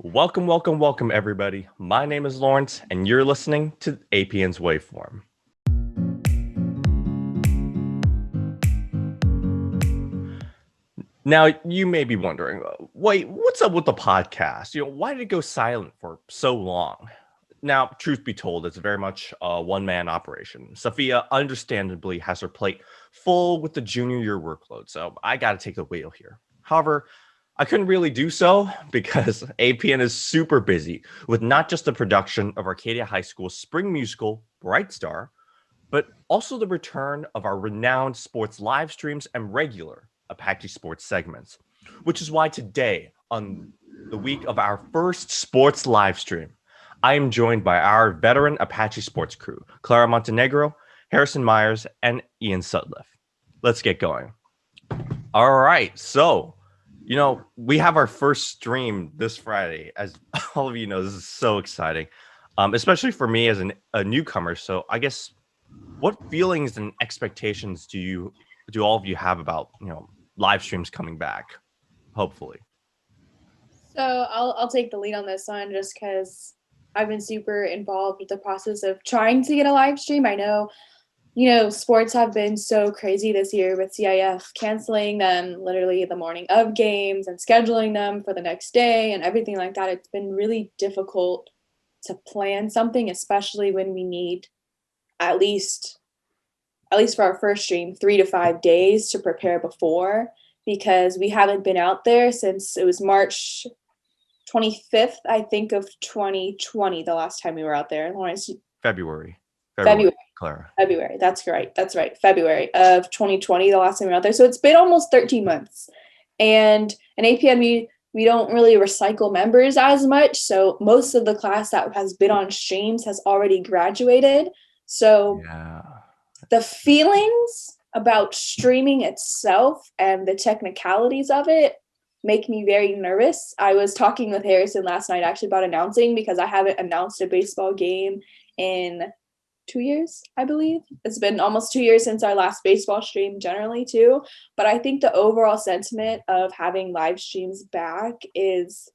Welcome, welcome, welcome, everybody. My name is Lawrence, and you're listening to APN's Waveform. Now, you may be wondering, wait, what's up with the podcast? Why did it go silent for so long? Now, truth be told, it's very much a one-man operation. Sophia, understandably, has her plate full with the junior year workload, so I got to take the wheel here. However, I couldn't really do so because APN is super busy with not just the production of Arcadia High School's spring musical, Bright Star, but also the return of our renowned sports live streams and regular Apache sports segments, which is why today, on the week of our first sports live stream, I am joined by our veteran Apache sports crew, Clara Montenegro, Harrison Meyers, and Ian Sutliff. Let's get going. All right, so we have our first stream this Friday. As all of you know, this is so exciting, especially for me as a newcomer. So I guess, what feelings and expectations do all of you have about live streams coming back? Hopefully. So I'll take the lead on this one just because I've been super involved with the process of trying to get a live stream. I know sports have been so crazy this year with CIF canceling them literally the morning of games and scheduling them for the next day and everything like that. It's been really difficult to plan something, especially when we need at least for our first stream, 3 to 5 days to prepare before, because we haven't been out there since it was March 25th, I think, of 2020, the last time we were out there. Lawrence, February. Clara. February. That's right. February of 2020, the last time we were out there. So it's been almost 13 months. And in APN, we don't really recycle members as much. So most of the class that has been on streams has already graduated. So the feelings about streaming itself and the technicalities of it make me very nervous. I was talking with Harrison last night actually about announcing, because I haven't announced a baseball game in 2 years, I believe. It's been almost 2 years since our last baseball stream generally too. But I think the overall sentiment of having live streams back is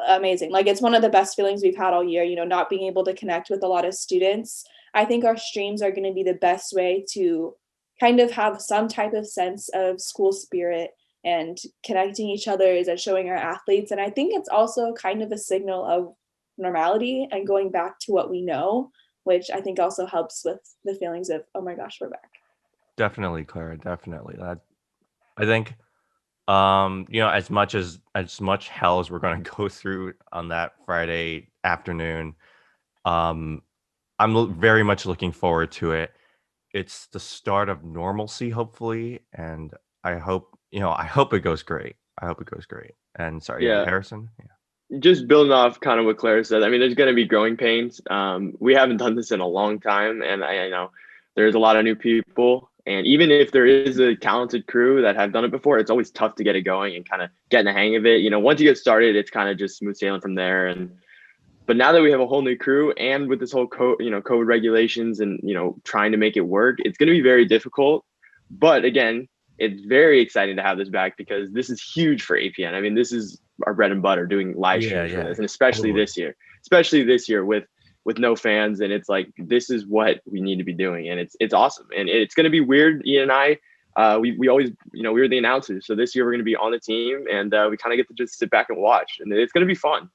amazing. Like, it's one of the best feelings we've had all year, not being able to connect with a lot of students. I think our streams are going to be the best way to kind of have some type of sense of school spirit and connecting each other and showing our athletes. And I think it's also kind of a signal of normality and going back to what we know, which I think also helps with the feelings of, oh my gosh, we're back. Definitely, Clara. Definitely. I think, as much hell as we're going to go through on that Friday afternoon, I'm very much looking forward to it. It's the start of normalcy, hopefully, and I hope it goes great. And sorry, Harrison. Yeah. Just building off kind of what Clara said, I mean, there's going to be growing pains. We haven't done this in a long time, and I know there's a lot of new people. And even if there is a talented crew that have done it before, it's always tough to get it going and kind of getting the hang of it. Once you get started, it's kind of just smooth sailing from there. But now that we have a whole new crew, and with this whole COVID regulations and trying to make it work, it's going to be very difficult. But again, it's very exciting to have this back, because this is huge for APN. I mean, this is our bread and butter, doing live streams for this, and especially this year with no fans. And it's like, this is what we need to be doing, and it's awesome. And it's going to be weird. Ian and I, we always, we were the announcers, so this year we're going to be on the team, and we kind of get to just sit back and watch, and it's going to be fun.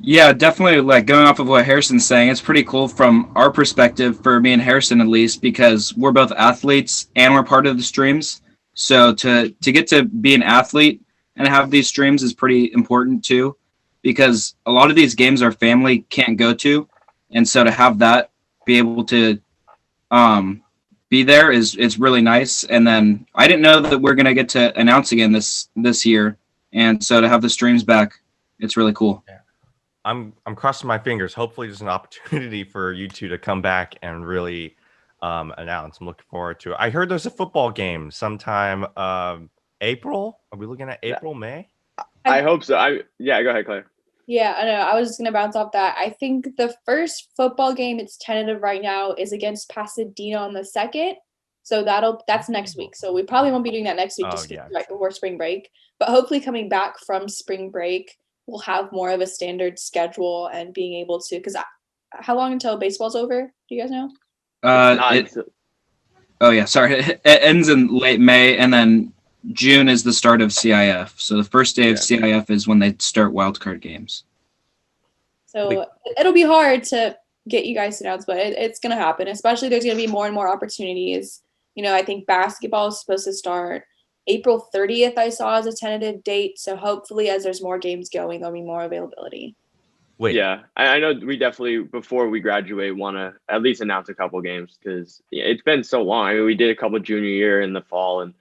Yeah, definitely. Like, going off of what Harrison's saying, it's pretty cool from our perspective, for me and Harrison at least, because we're both athletes and we're part of the streams. So to get to be an athlete and have these streams is pretty important too, because a lot of these games our family can't go to, and so to have that be able to be there is really nice. And then I didn't know that we're gonna get to announce again this year, and so to have the streams back, it's really cool. Yeah. I'm crossing my fingers. Hopefully there's an opportunity for you two to come back and really announce. I'm looking forward to it. I heard there's a football game sometime April. Are we looking at April, May? I hope so. Go ahead, Claire. Yeah, I know. I was just going to bounce off that. I think the first football game, it's tentative right now, is against Pasadena on the 2nd. So that's next week. So we probably won't be doing that next week, right before spring break. But hopefully coming back from spring break, we'll have more of a standard schedule and being able to, because how long until baseball's over? Do you guys know? Oh yeah, sorry. It ends in late May, and then June is the start of CIF. So the first day of CIF is when they start wildcard games. So it'll be hard to get you guys to announce, but it's going to happen. Especially there's going to be more and more opportunities. I think basketball is supposed to start April 30th, I saw as a tentative date. So hopefully as there's more games going, there'll be more availability. Wait. Yeah, I know we definitely, before we graduate, want to at least announce a couple games because it's been so long. I mean, we did a couple junior year in the fall, and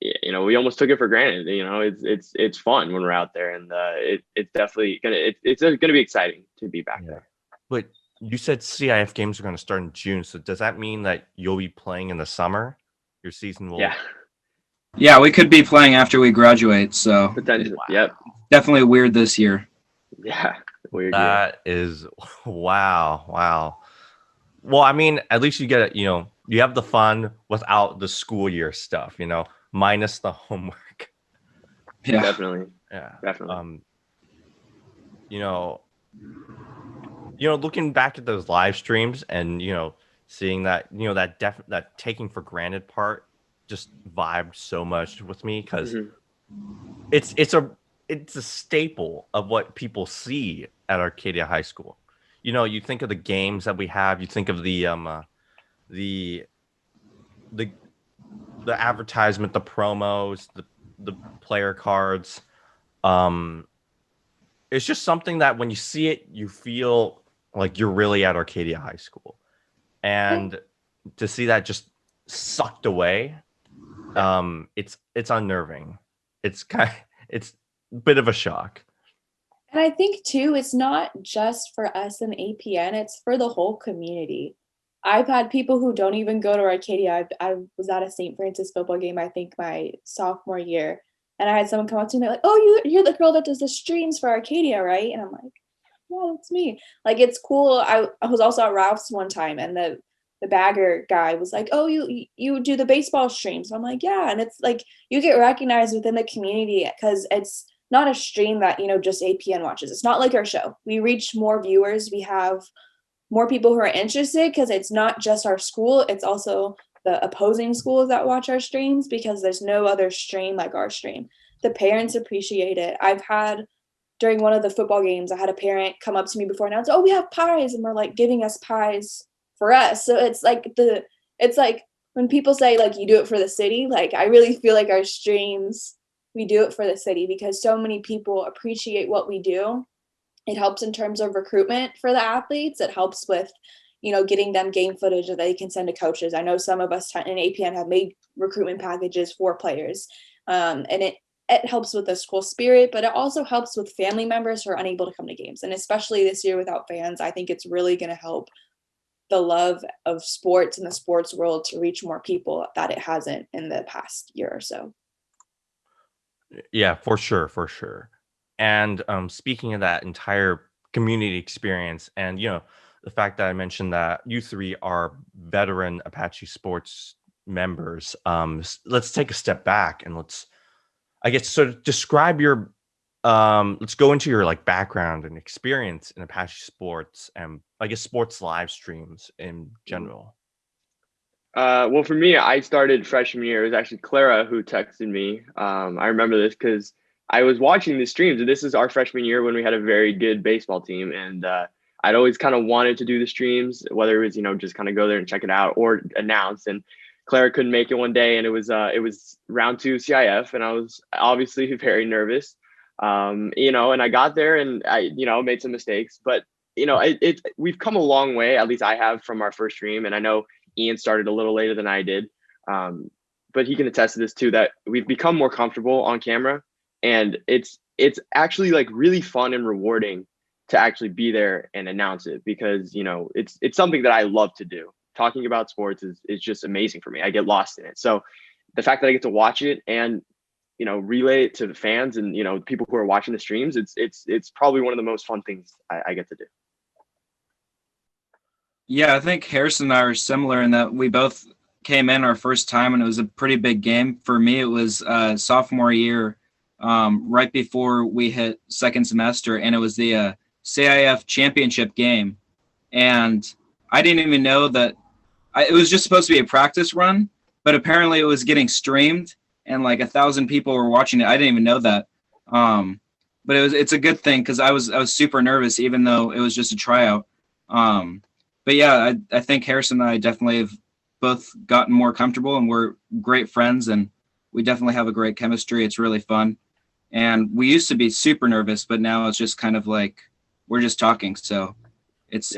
we almost took it for granted. It's fun when we're out there, and it's definitely gonna be exciting to be back there. But you said CIF games are going to start in June, so does that mean that you'll be playing in the summer? Your season will. Yeah, we could be playing after we graduate. So potentially, yep. Definitely weird this year. Yeah, weird. That is wow. Well, I mean, at least you get you have the fun without the school year stuff, minus the homework. Yeah, definitely. Yeah, definitely. Looking back at those live streams and seeing that that taking for granted part just vibed so much with me because it's a staple of what people see at Arcadia High School. You think of the games that we have. You think of the advertisement, the promos, the player cards. It's just something that when you see it, you feel like you're really at Arcadia High School, and to see that just sucked away, it's unnerving. It's a bit of a shock. And I think too, it's not just for us in APN, it's for the whole community. I've had people who don't even go to Arcadia. I was at a St. Francis football game, I think my sophomore year, and I had someone come up to me like, "Oh, you're the girl that does the streams for Arcadia, right?" And I'm like, "Yeah, that's me." Like, it's cool. I was also at Ralph's one time, and the bagger guy was like, "Oh, you do the baseball streams?" I'm like, "Yeah." And it's like you get recognized within the community because it's not a stream that just APN watches. It's not like our show. We reach more viewers. We have more people who are interested because it's not just our school. It's also the opposing schools that watch our streams because there's no other stream like our stream. The parents appreciate it. I've had during one of the football games, I had a parent come up to me before and announce, "Oh, we have pies," and we're like giving us pies for us. So it's like when people say like you do it for the city, like I really feel like our streams, we do it for the city because so many people appreciate what we do. It helps in terms of recruitment for the athletes. It helps with, getting them game footage that they can send to coaches. I know some of us in APN have made recruitment packages for players, and it helps with the school spirit, but it also helps with family members who are unable to come to games. And especially this year without fans, I think it's really going to help the love of sports in the sports world to reach more people that it hasn't in the past year or so. Yeah, for sure. And speaking of that entire community experience, and the fact that I mentioned that you three are veteran Apache sports members, let's take a step back and let's describe your let's go into your background and experience in Apache sports and sports live streams in general. Well, for me, I started freshman year. It was actually Clara who texted me. I remember this because I was watching the streams. And this is our freshman year when we had a very good baseball team. And I'd always kind of wanted to do the streams, whether it was, just kind of go there and check it out or announce. And Clara couldn't make it one day. And it was round 2 CIF. And I was obviously very nervous, and I got there and I, made some mistakes. But, we've come a long way, at least I have, from our first stream. And I know Ian started a little later than I did, but he can attest to this too, that we've become more comfortable on camera, and it's actually really fun and rewarding to actually be there and announce it because it's something that I love to do. Talking about sports is just amazing for me. I get lost in it. So the fact that I get to watch it and relay it to the fans and people who are watching the streams, it's probably one of the most fun things I get to do. Yeah, I think Harrison and I are similar in that we both came in our first time and it was a pretty big game. For me, it was sophomore year right before we hit second semester, and it was the CIF championship game. And I didn't even know that it was just supposed to be a practice run, but apparently it was getting streamed and like 1,000 people were watching it. I didn't even know that. But it's a good thing because I was super nervous, even though it was just a tryout. But yeah, I think Harrison and I definitely have both gotten more comfortable, and we're great friends, and we definitely have a great chemistry. It's really fun. And we used to be super nervous, but now it's just kind of like we're just talking. So it's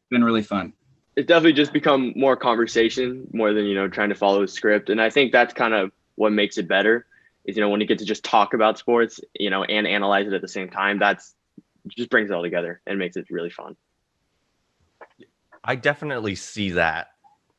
been really fun. It's definitely just become more conversation more than, trying to follow a script. And I think that's kind of what makes it better is, when you get to just talk about sports, and analyze it at the same time, that's just brings it all together and makes it really fun. I definitely see that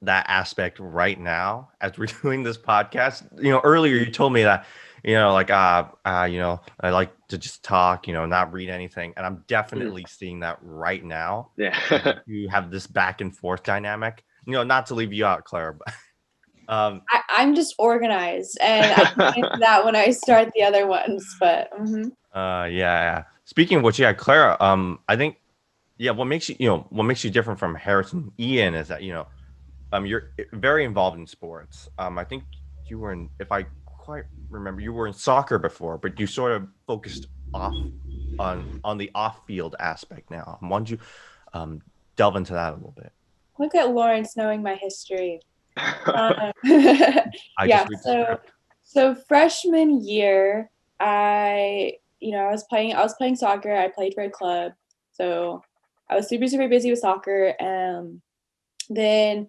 aspect right now as we're doing this podcast. Earlier you told me that, I like to just talk, not read anything. And I'm definitely seeing that right now. Yeah. You have this back and forth dynamic, not to leave you out, Clara, but I'm just organized, and I think that when I start the other ones, but yeah. Speaking of which, yeah, Clara, I think, what makes you different from Harrison and Ian is that, you're very involved in sports. I think you were in, if I quite remember, you were in soccer before, but you sort of focused on the off-field aspect now. Why don't you delve into that a little bit? Look at Lawrence knowing my history. So freshman year, I was playing soccer. I played for a club, so I was super, super busy with soccer. Then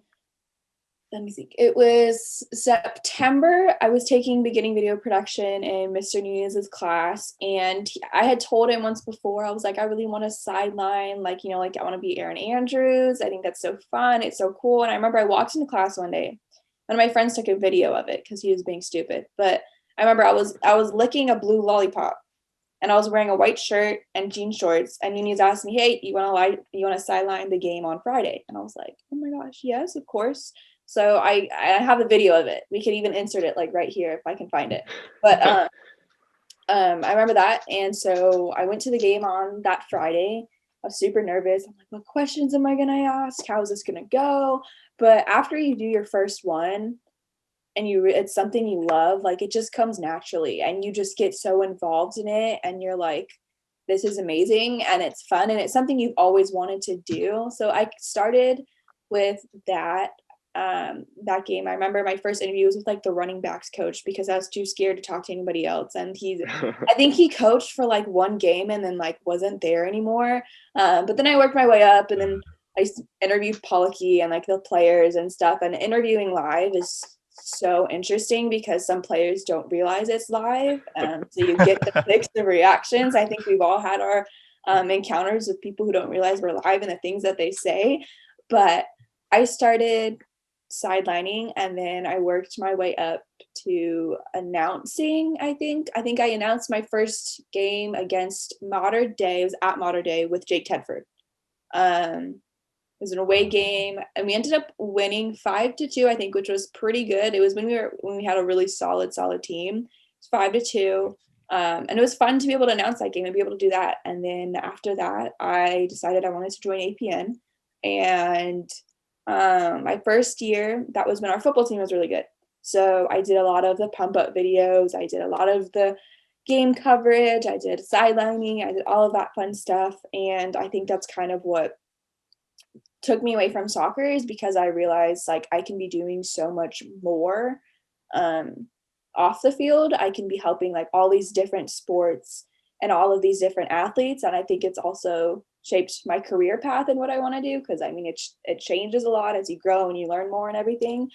let me think. It was September. I was taking beginning video production in Mr. Nunez's class, and I had told him once before, I was like, I really want to sideline, I want to be Aaron Andrews. I think that's so fun. It's so cool. And I remember I walked into class one day. One of my friends took a video of it because he was being stupid. But I remember I was licking a blue lollipop, and I was wearing a white shirt and jean shorts. And Nunez asked me, "Hey, you want to sideline the game on Friday?" And I was like, "Oh my gosh, yes, of course." So I have a video of it. We could even insert it right here if I can find it. But I remember that. And so I went to the game on that Friday. I was super nervous. I'm like, what questions am I going to ask? How is this going to go? But after you do your first one and it's something you love, it just comes naturally, and you just get so involved in it, and you're like, this is amazing, and it's fun, and it's something you've always wanted to do. So I started with that game. I remember my first interview was with the running backs coach because I was too scared to talk to anybody else. And I think he coached for one game and then wasn't there anymore. But then I worked my way up, and then I interviewed Pollocky and the players and stuff. And interviewing live is so interesting because some players don't realize it's live. So you get the clicks, the reactions. I think we've all had our encounters with people who don't realize we're live and the things that they say. But I started sidelining, and then I worked my way up to announcing. I think I announced my first game against Mater Dei. It was at Mater Dei with Jake Tedford. It was an away game, and we ended up winning 5-2, I think, which was pretty good. It was when we had a really solid team. It's 5-2. And it was fun to be able to announce that game and be able to do that. And then after that, I decided I wanted to join APN. And my first year, that was when our football team was really good. So I did a lot of the pump up videos. I did a lot of the game coverage. I did sidelining. I did all of that fun stuff. And I think that's kind of what took me away from soccer, is because I realized I can be doing so much more off the field. I can be helping all these different sports and all of these different athletes. And I think it's also shaped my career path and what I want to do, because it changes a lot as you grow and you learn more and everything.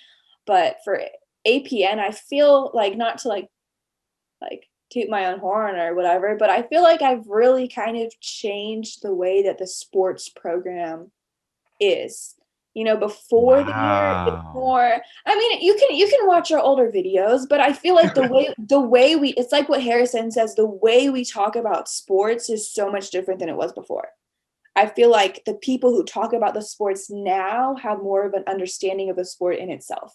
But for APN, I feel not to toot my own horn or whatever, but I feel I've really kind of changed the way that the sports program is. Before the year, it's more, you can watch our older videos, but I feel the way we, it's what Harrison says, the way we talk about sports is so much different than it was before. I feel the people who talk about the sports now have more of an understanding of the sport in itself.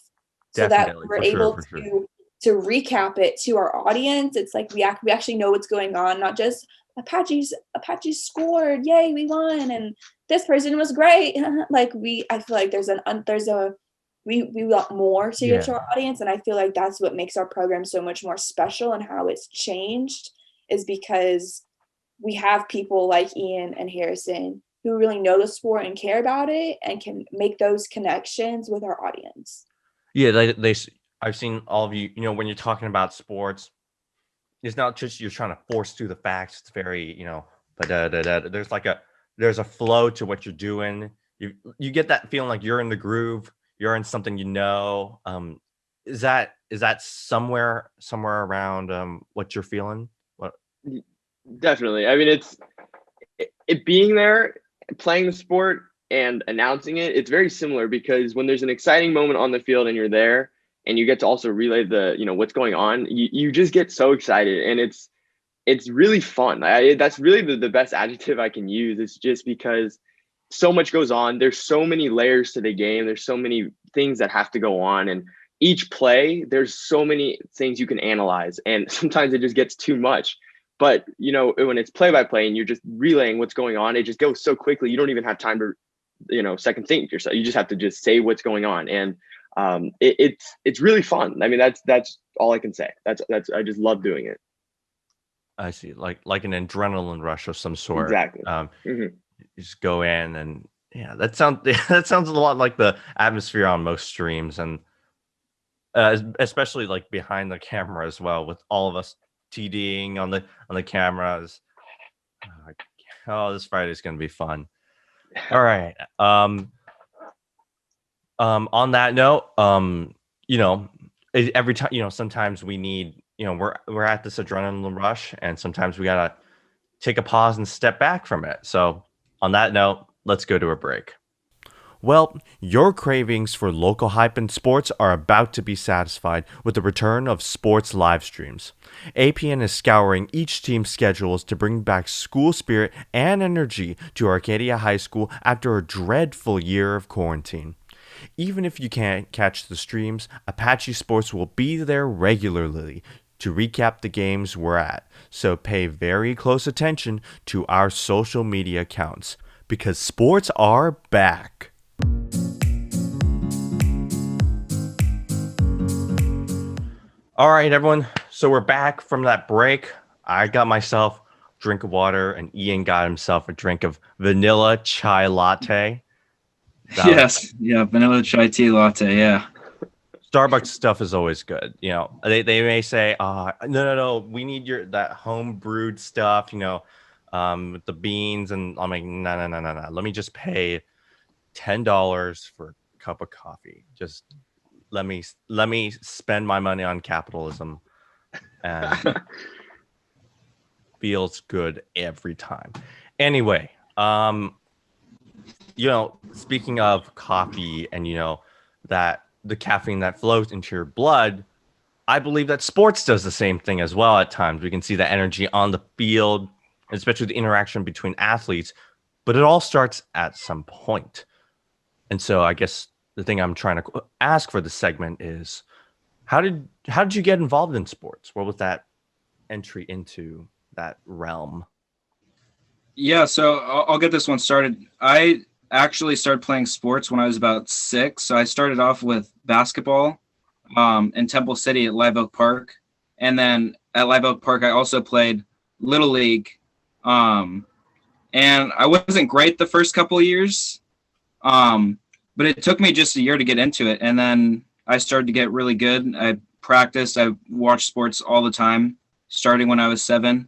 So that we're able to recap it to our audience. It's like we actually know what's going on, not just Apache scored, yay, we won, and this person was great. Like I feel like we want more to give to our audience, and I feel like that's what makes our program so much more special, and how it's changed is because we have people like Ian and Harrison who really know the sport and care about it and can make those connections with our audience. Yeah, I've seen all of you, when you're talking about sports, it's not just you're trying to force through the facts. It's very, but there's a flow to what you're doing. You get that feeling like you're in the groove, you're in something, is that somewhere around what you're feeling? What? Definitely. I mean, it being there, playing the sport and announcing it, it's very similar, because when there's an exciting moment on the field and you're there and you get to also relay the, what's going on, you just get so excited, and it's really fun. That's really the best adjective I can use. It's just because so much goes on. There's so many layers to the game. There's so many things that have to go on, and each play, there's so many things you can analyze, and sometimes it just gets too much. But, when it's play by play and you're just relaying what's going on, it just goes so quickly. You don't even have time to, second think yourself. You just have to just say what's going on. And it's really fun. I mean, that's all I can say. I just love doing it. I see. Like an adrenaline rush of some sort. Exactly. You just go in, and that sounds a lot like the atmosphere on most streams, and especially like behind the camera as well, with all of us TDing on the cameras. This Friday is going to be fun. All right. On that note, every time, sometimes we need, we're at this adrenaline rush, and sometimes we gotta take a pause and step back from it. So on that note, let's go to a break. Well, your cravings for local hype and sports are about to be satisfied with the return of sports live streams. APN is scouring each team's schedules to bring back school spirit and energy to Arcadia High School after a dreadful year of quarantine. Even if you can't catch the streams, Apache Sports will be there regularly to recap the games we're at, so pay very close attention to our social media accounts, because sports are back. All right, everyone. So we're back from that break. I got myself a drink of water, and Ian got himself a drink of vanilla chai latte. Vanilla chai tea latte. Yeah. Starbucks stuff is always good. They may say, no, we need that home brewed stuff, with the beans. And I'm like, no. Let me just pay $10 for a cup of coffee. Just let me spend my money on capitalism, and feels good every time. Anyway, speaking of coffee and that the caffeine that flows into your blood, I believe that sports does the same thing as well. At times we can see the energy on the field, especially the interaction between athletes, but it all starts at some point. And so I guess the thing I'm trying to ask for this segment is, how did you get involved in sports? What was that entry into that realm? Yeah, so I'll get this one started. I actually started playing sports when I was about 6. So I started off with basketball in Temple City at Live Oak Park. And then at Live Oak Park, I also played Little League. And I wasn't great the first couple of years. But it took me just a year to get into it. And then I started to get really good. I practiced. I watched sports all the time, starting when I was 7.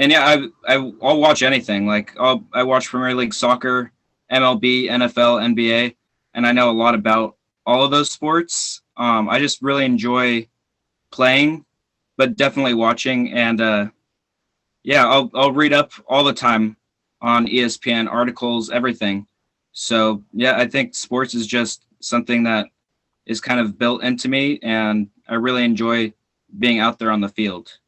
And yeah, I'll watch anything. Like I watch Premier League soccer, MLB, NFL, NBA, and I know a lot about all of those sports. I just really enjoy playing, but definitely watching. And I'll read up all the time on ESPN articles, everything. So yeah, I think sports is just something that is kind of built into me, and I really enjoy being out there on the field.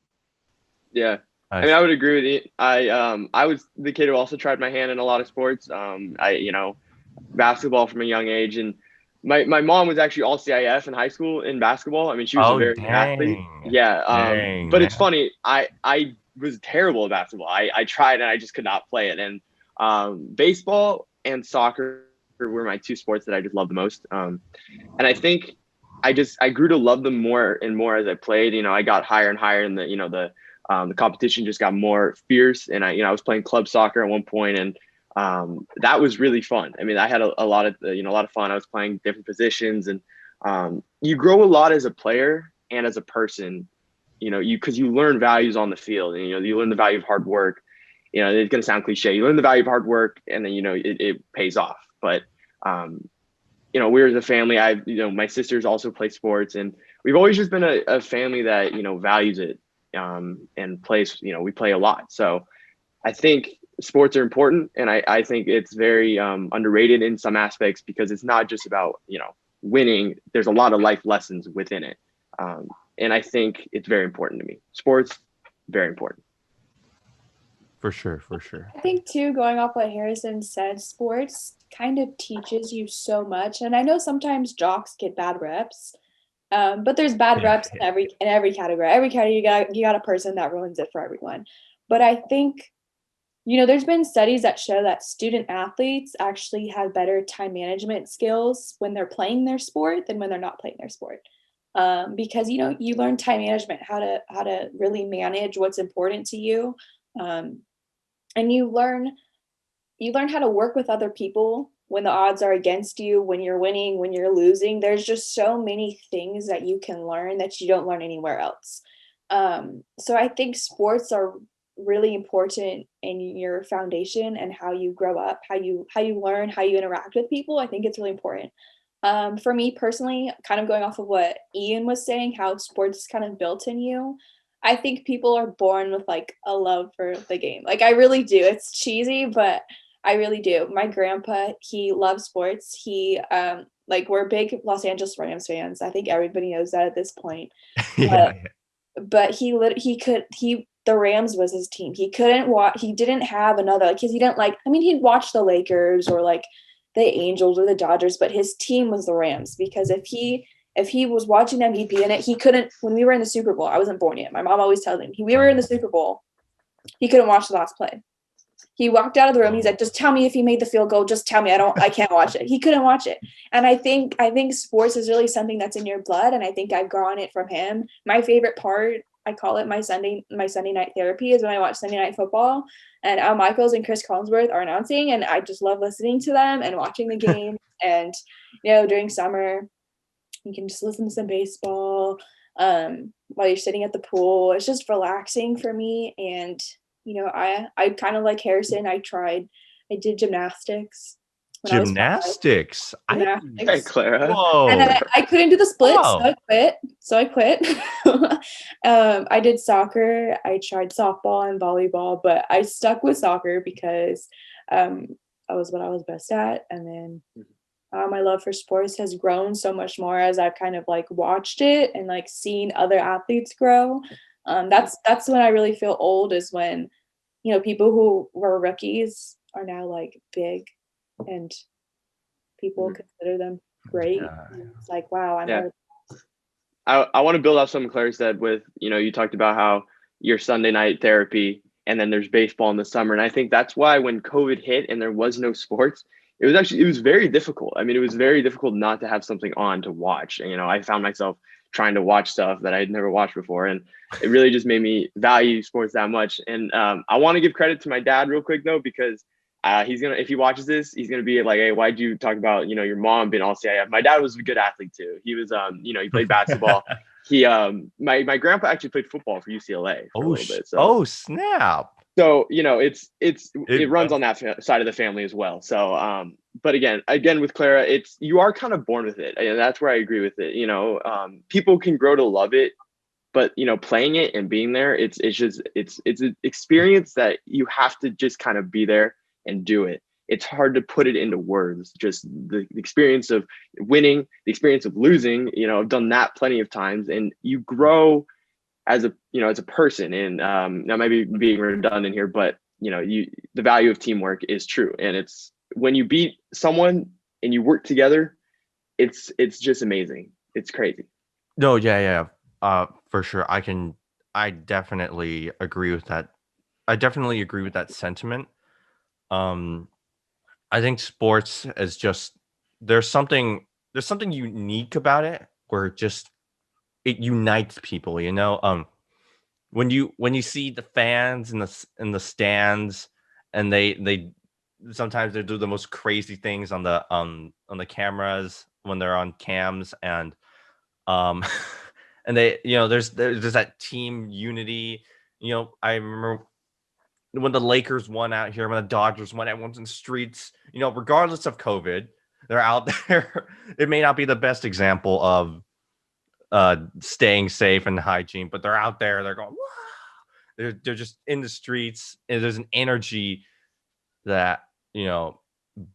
Yeah. I mean, I would agree with you. I was the kid who also tried my hand in a lot of sports. Basketball from a young age, and my mom was actually all CIF in high school in basketball. I mean, she was a Oh, very good athlete. dang. Yeah. Dang, But it's man. funny. I was terrible at basketball. I tried and I just could not play it. And baseball and soccer were my two sports that I just loved the most. And I think I grew to love them more and more as I played. You know, I got higher and higher, and the competition just got more fierce. And I was playing club soccer at one point, and that was really fun. I mean, I had a lot of fun. I was playing different positions, and you grow a lot as a player and as a person. You know, because you learn values on the field, and you learn the value of hard work. You know, it's going to sound cliche. You learn the value of hard work, and then it pays off. But we're as a family. My sisters also play sports, and we've always just been a family that values it and plays. We play a lot. So I think sports are important, and I think it's very underrated in some aspects because it's not just about winning. There's a lot of life lessons within it, and I think it's very important to me. Sports, very important. For sure. I think too, going off what Harrison said, sports kind of teaches you so much. And I know sometimes jocks get bad reps, but there's bad reps in every category. Every category you got a person that ruins it for everyone. But I think there's been studies that show that student athletes actually have better time management skills when they're playing their sport than when they're not playing their sport. Because you learn time management, how to really manage what's important to you. And you learn how to work with other people when the odds are against you, when you're winning, when you're losing. There's just so many things that you can learn that you don't learn anywhere else. So I think sports are really important in your foundation and how you grow up, how you learn, how you interact with people. I think it's really important. For me personally, kind of going off of what Ian was saying, how sports is kind of built in you. I think people are born with like a love for the game. Like I really do. It's cheesy, but I really do. My grandpa, he loves sports. He we're big Los Angeles Rams fans. I think everybody knows that at this point. Yeah. But the Rams was his team. He couldn't watch. He didn't have another because he didn't like. I mean, he'd watch the Lakers or like the Angels or the Dodgers, but his team was the Rams because if he was watching them, he'd be in it. He couldn't, when we were in the Super Bowl, I wasn't born yet. My mom always tells him, we were in the Super Bowl. He couldn't watch the last play. He walked out of the room. He's like, just tell me if he made the field goal. Just tell me. I can't watch it. He couldn't watch it. And I think sports is really something that's in your blood. And I think I've gotten it from him. My favorite part, I call it my Sunday night therapy, is when I watch Sunday Night Football and Al Michaels and Chris Collinsworth are announcing. And I just love listening to them and watching the game. And, during summer, you can just listen to some baseball while you're sitting at the pool. It's just relaxing for me. And, I kind of like Harrison. I did gymnastics. Gymnastics. Hey, Clara. Whoa. And then I couldn't do the splits, Whoa. so I quit. I did soccer. I tried softball and volleyball, but I stuck with soccer because that was what I was best at. And then my love for sports has grown so much more as I've kind of like watched it and like seen other athletes grow. That's when I really feel old, is when people who were rookies are now like big and people consider them great. Yeah. It's like, wow, I want to build off something Claire said with, you talked about how your Sunday night therapy and then there's baseball in the summer. And I think that's why when COVID hit and there was no sports, it was very difficult. I mean, it was very difficult not to have something on to watch. And, I found myself trying to watch stuff that I'd never watched before. And it really just made me value sports that much. And I want to give credit to my dad real quick though, because if he watches this, he's going to be like, hey, why'd you talk about, your mom being all CIF? My dad was a good athlete too. He was, he played basketball. My grandpa actually played football for UCLA for a little bit. So. Snap. So, it runs on that side of the family as well. So, but again with Clara, you are kind of born with it. And that's where I agree with it. People can grow to love it, but playing it and being there, it's an experience that you have to just kind of be there and do it. It's hard to put it into words. Just the experience of winning, the experience of losing, I've done that plenty of times, and you grow as a person. And that might be being redundant here, but the value of teamwork is true. And it's when you beat someone and you work together, it's just amazing. It's crazy. No, yeah. For sure. I definitely agree with that. I definitely agree with that sentiment. Um, I think sports is just there's something unique about it where it unites people, you know. When you see the fans in the stands, and they sometimes they do the most crazy things on the cameras when they're on cams, and um and they, you know, there's that team unity. You know, I remember when the Lakers won out here, when the Dodgers won, everyone's in the streets, you know, regardless of COVID, they're out there. It may not be the best example of staying safe and hygiene, but they're out there, they're going, wow. They're just in the streets, and there's an energy that, you know,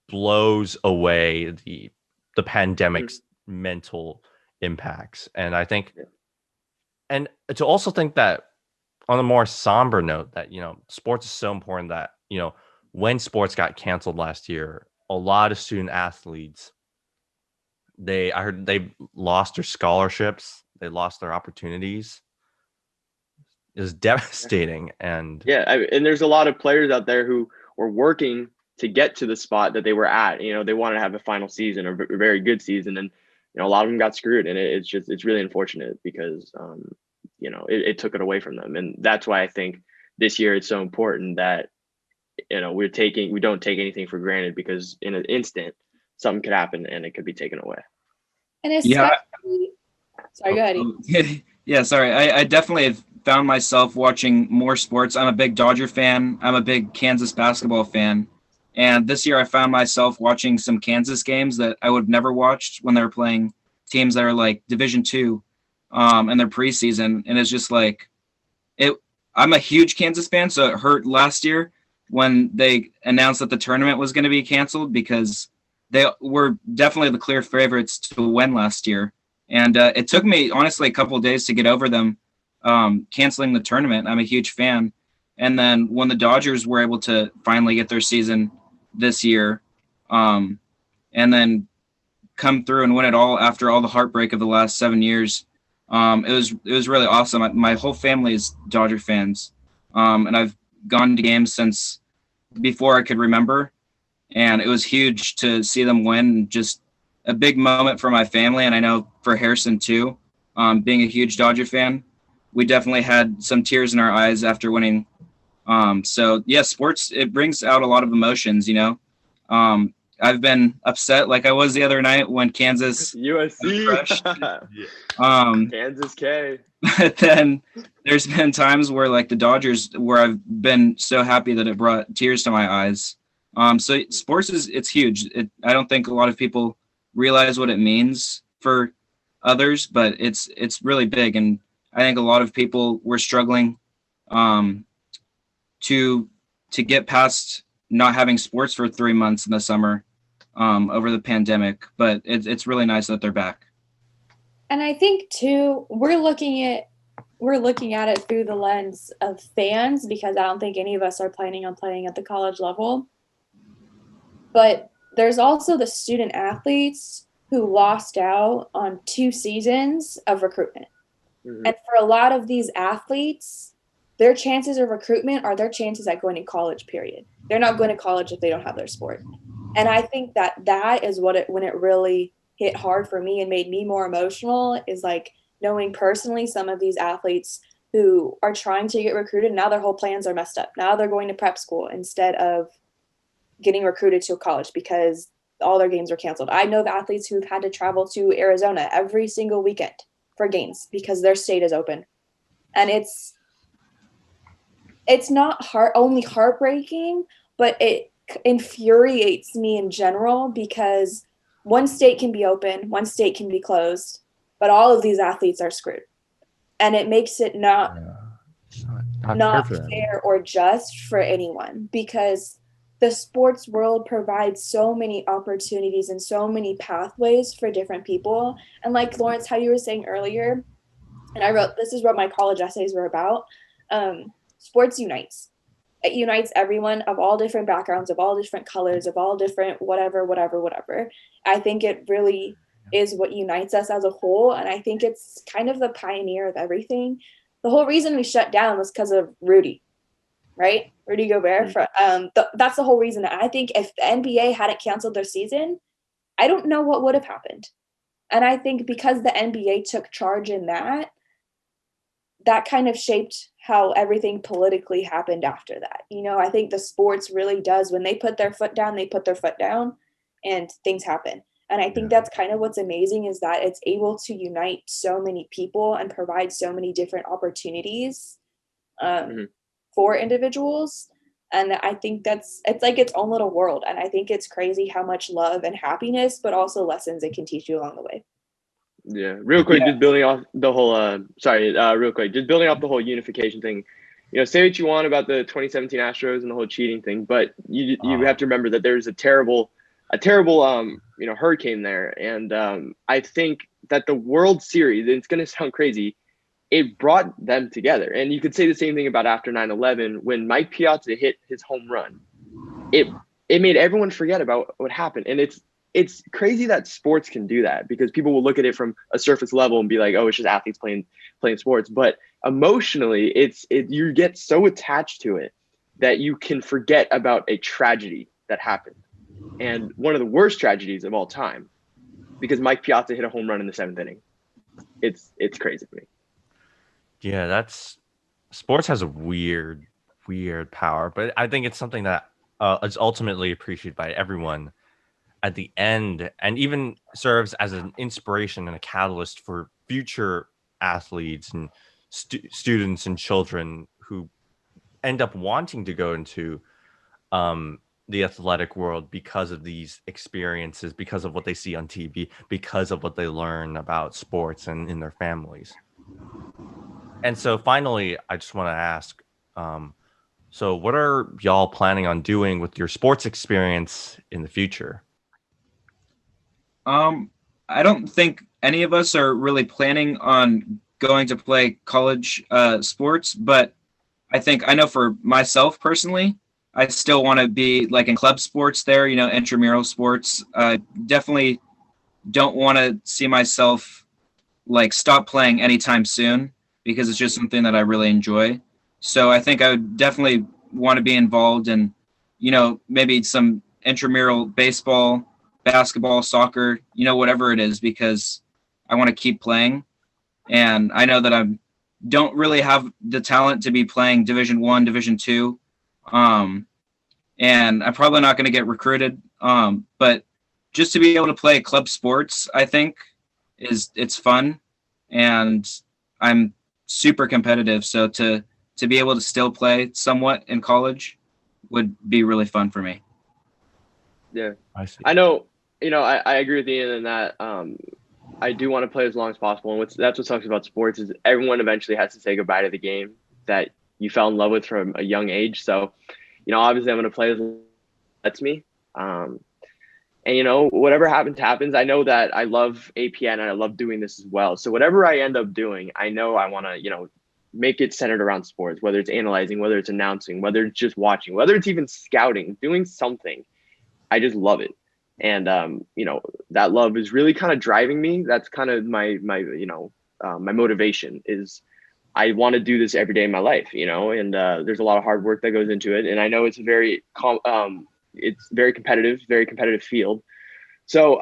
blows away the pandemic's mental impacts. And I think, and to also think that on a more somber note, that, you know, sports is so important that, you know, when sports got canceled last year, a lot of student athletes, I heard they lost their scholarships, they lost their opportunities. It was devastating. And and there's a lot of players out there who were working to get to the spot that they were at. You know, they wanted to have a final season or a very good season, and you know, a lot of them got screwed, and it's really unfortunate because you know, it took it away from them. And that's why I think this year it's so important that, you know, we don't take anything for granted, because in an instant something could happen and it could be taken away. And especially, sorry, go ahead. Yeah, sorry. I definitely have found myself watching more sports. I'm a big Dodger fan. I'm a big Kansas basketball fan. And this year I found myself watching some Kansas games that I would have never watched when they were playing teams that are like Division II in their preseason. And it's just like, I'm a huge Kansas fan, so it hurt last year when they announced that the tournament was going to be canceled, because they were definitely the clear favorites to win last year. And it took me, honestly, a couple of days to get over them canceling the tournament. I'm a huge fan. And then when the Dodgers were able to finally get their season this year, and then come through and win it all after all the heartbreak of the last 7 years, it was really awesome. My whole family is Dodger fans, and I've gone to games since before I could remember. And it was huge to see them win, just a big moment for my family. And I know for Harrison too, being a huge Dodger fan, we definitely had some tears in our eyes after winning. So yeah, sports, it brings out a lot of emotions, you know. I've been upset like I was the other night when Kansas USC Kansas K. But then there's been times where like the Dodgers, where I've been so happy that it brought tears to my eyes. So sports it's huge. I don't think a lot of people realize what it means for others, but it's really big. And I think a lot of people were struggling to get past not having sports for 3 months in the summer over the pandemic. But it's really nice that they're back. And I think too, we're looking at it through the lens of fans, because I don't think any of us are planning on playing at the college level. But there's also the student athletes who lost out on 2 seasons of recruitment. Mm-hmm. And for a lot of these athletes, their chances of recruitment are their chances at going to college, period. They're not going to college if they don't have their sport. And I think that is when it really hit hard for me and made me more emotional, is like knowing personally some of these athletes who are trying to get recruited. Now their whole plans are messed up. Now they're going to prep school instead of getting recruited to college because all their games were canceled. I know the athletes who've had to travel to Arizona every single weekend for games because their state is open. And it's not only heartbreaking, but it infuriates me in general, because one state can be open, one state can be closed, but all of these athletes are screwed. And it makes it not fair or just for anyone, because the sports world provides so many opportunities and so many pathways for different people. And like Lawrence, how you were saying earlier, and this is what my college essays were about, sports unites. It unites everyone of all different backgrounds, of all different colors, of all different whatever. I think it really is what unites us as a whole. And I think it's kind of the pioneer of everything. The whole reason we shut down was because of Rudy, right? Rudy Gobert. That's the whole reason. I think if the NBA hadn't canceled their season, I don't know what would have happened. And I think because the NBA took charge in that kind of shaped how everything politically happened after that. You know, I think the sports really does, when they put their foot down, they put their foot down and things happen. And I think that's kind of what's amazing, is that it's able to unite so many people and provide so many different opportunities for individuals. And I think it's like its own little world. And I think it's crazy how much love and happiness, but also lessons it can teach you along the way. Yeah, real quick, just building off the whole, real quick, just building off the whole unification thing. You know, say what you want about the 2017 Astros and the whole cheating thing, but you have to remember that there's a terrible, hurricane there. And I think that the World Series, it's going to sound crazy, it brought them together. And you could say the same thing about after 9/11, when Mike Piazza hit his home run. It made everyone forget about what happened. And it's crazy that sports can do that, because people will look at it from a surface level and be like, oh, it's just athletes playing sports. But emotionally, you get so attached to it that you can forget about a tragedy that happened. And one of the worst tragedies of all time, because Mike Piazza hit a home run in the 7th inning. It's crazy for me. Yeah, sports has a weird power, but I think it's something that is ultimately appreciated by everyone at the end, and even serves as an inspiration and a catalyst for future athletes and students and children who end up wanting to go into the athletic world because of these experiences, because of what they see on TV, because of what they learn about sports and in their families. And so finally, I just want to ask, so what are y'all planning on doing with your sports experience in the future? I don't think any of us are really planning on going to play college sports, but I know for myself personally, I still want to be like in club sports there, intramural sports. Definitely don't want to see myself like stop playing anytime soon, because it's just something that I really enjoy. So I think I would definitely want to be involved in, maybe some intramural baseball, basketball, soccer, whatever it is, because I want to keep playing. And I know that I don't really have the talent to be playing Division I, Division II. And I'm probably not going to get recruited. But just to be able to play club sports, I think it's fun, and I'm super competitive. So to be able to still play somewhat in college would be really fun for me. Yeah, I see. I know. I agree with Ian in that. I do want to play as long as possible, and that's what sucks about sports, is everyone eventually has to say goodbye to the game that you fell in love with from a young age. So, obviously I'm going to play as long as it lets me. And whatever happens. I know that I love APN and I love doing this as well. So whatever I end up doing, I know I want to, make it centered around sports, whether it's analyzing, whether it's announcing, whether it's just watching, whether it's even scouting, doing something. I just love it. And, that love is really kind of driving me. That's kind of my motivation is I want to do this every day in my life, and there's a lot of hard work that goes into it. And I know it's very competitive field. So,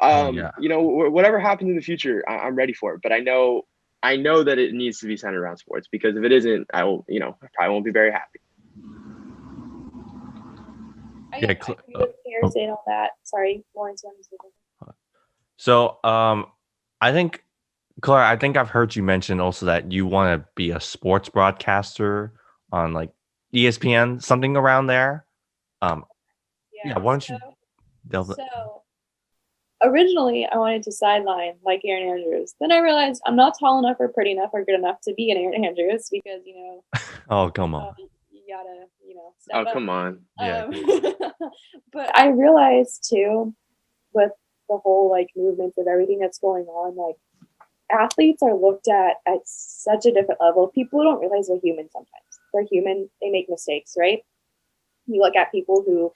whatever happens in the future, I'm ready for it. But I know that it needs to be centered around sports, because if it isn't, I probably won't be very happy. I agree with Harrison on that. Sorry, Lawrence. So, I think, Clara, I've heard you mention also that you want to be a sports broadcaster on like ESPN, something around there. Why don't you delve? So, originally, I wanted to sideline like Aaron Andrews. Then I realized I'm not tall enough or pretty enough or good enough to be an Aaron Andrews, because Oh, come on. you gotta step up. Come on. Yeah. But I realized too, with the whole like movements of everything that's going on, like athletes are looked at such a different level. People don't realize they're human sometimes. They're human. They make mistakes, right? You look at people who,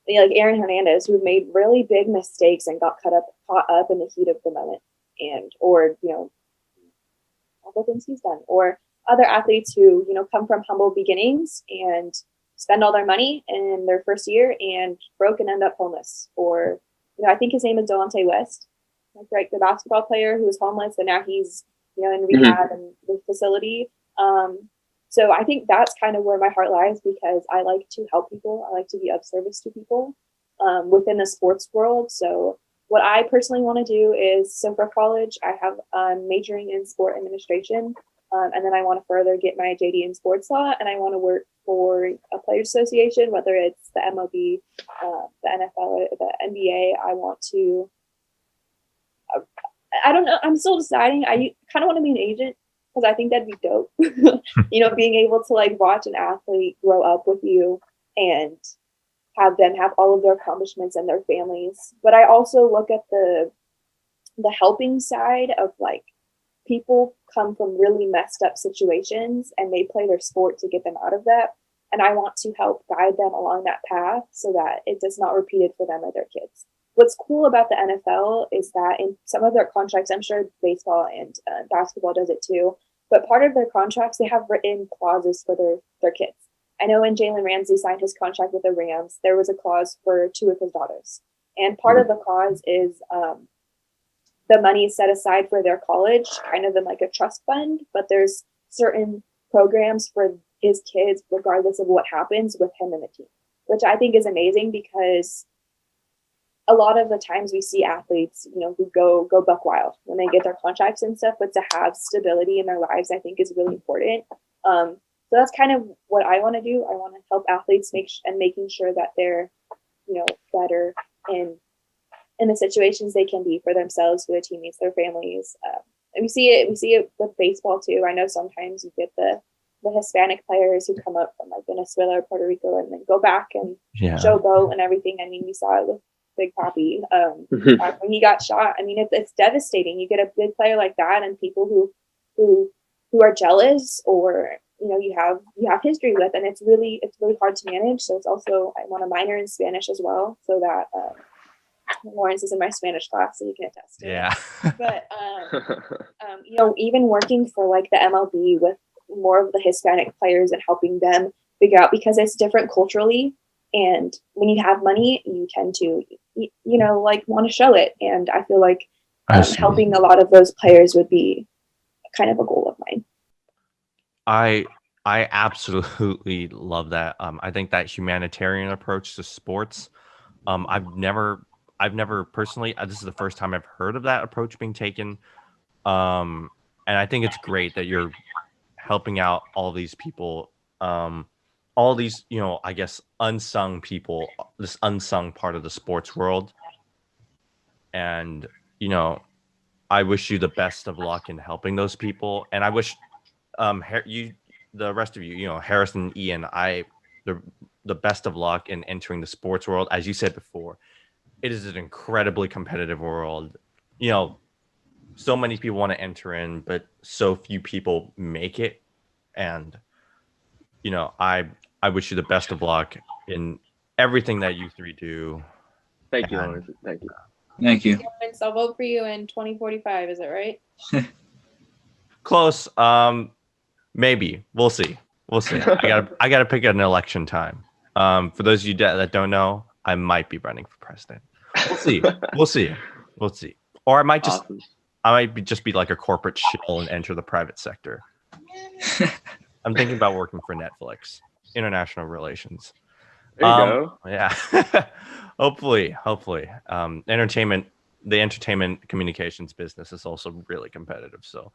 like Aaron Hernandez, who made really big mistakes and got cut up caught up in the heat of the moment, or all the things he's done, or other athletes who come from humble beginnings and spend all their money in their first year and broke and end up homeless. Or I think his name is Delonte West, right, the basketball player who was homeless and now he's in rehab and the facility. So I think that's kind of where my heart lies, because I like to help people. I like to be of service to people within the sports world. So what I personally want to do is, so for college, I have majoring in sport administration. And then I want to further get my JD in sports law, and I want to work for a players association, whether it's the MLB, the NFL, the NBA. I want to, I don't know, I'm still deciding. I kind of want to be an agent, because I think that'd be dope. Being able to like watch an athlete grow up with you and have them have all of their accomplishments and their families. But I also look at the helping side of like, people come from really messed up situations and they play their sport to get them out of that. And I want to help guide them along that path so that it does not repeat it for them or their kids. What's cool about the NFL is that in some of their contracts, I'm sure baseball and basketball does it too, but part of their contracts, they have written clauses for their kids. I know when Jalen Ramsey signed his contract with the Rams, there was a clause for 2 of his daughters. And part of the clause is the money is set aside for their college, kind of in like a trust fund, but there's certain programs for his kids, regardless of what happens with him and the team, which I think is amazing, because a lot of the times we see athletes, who go buck wild when they get their contracts and stuff, but to have stability in their lives, I think is really important. So that's kind of what I want to do. I want to help athletes making sure that they're, better in the situations they can be for themselves, for their teammates, their families. And we see it with baseball too. I know sometimes you get the Hispanic players who come up from like Venezuela or Puerto Rico and then go back and showboat and everything. I mean, we saw it with Big Papi back when he got shot. I mean, it's devastating. You get a big player like that, and people who are jealous, or you have history with, and it's really hard to manage. So it's also, I want to minor in Spanish as well, so that Lawrence is in my Spanish class, so you can attest to it. But even working for like the MLB with more of the Hispanic players and helping them figure out, because it's different culturally, and when you have money, you tend to want to show it. And I feel like helping a lot of those players would be kind of a goal of mine. I absolutely love that. I think that humanitarian approach to sports, I've never personally, this is the first time I've heard of that approach being taken. And I think it's great that you're helping out all these people, all these, I guess, unsung people, this unsung part of the sports world. And, I wish you the best of luck in helping those people. And I wish the rest of you, Harrison, Ian, the best of luck in entering the sports world. As you said before, it is an incredibly competitive world. So many people want to enter in, but so few people make it. And, I wish you the best of luck in everything that you three do. Thank you, Lawrence. Thank you. Thank you. I'll vote for you in 2045. Is that right? Close. Maybe. We'll see. I gotta pick an election time. For those of you that don't know, I might be running for president. We'll see. Or I might just be like a corporate shill and enter the private sector. I'm thinking about working for Netflix, international relations. There you go. Yeah. hopefully. The entertainment communications business is also really competitive. So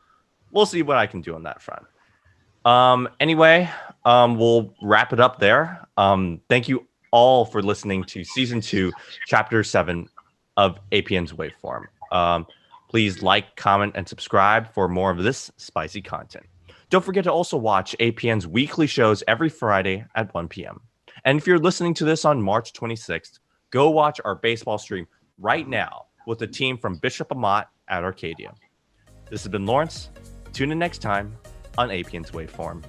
we'll see what I can do on that front. Anyway, we'll wrap it up there. Thank you all for listening to season 2, chapter 7 of APN's Waveform. Please like, comment, and subscribe for more of this spicy content. Don't forget to also watch APN's weekly shows every Friday at 1 p.m. And if you're listening to this on March 26th, go watch our baseball stream right now with the team from Bishop Amat at Arcadia. This has been Lawrence. Tune in next time on APN's Waveform.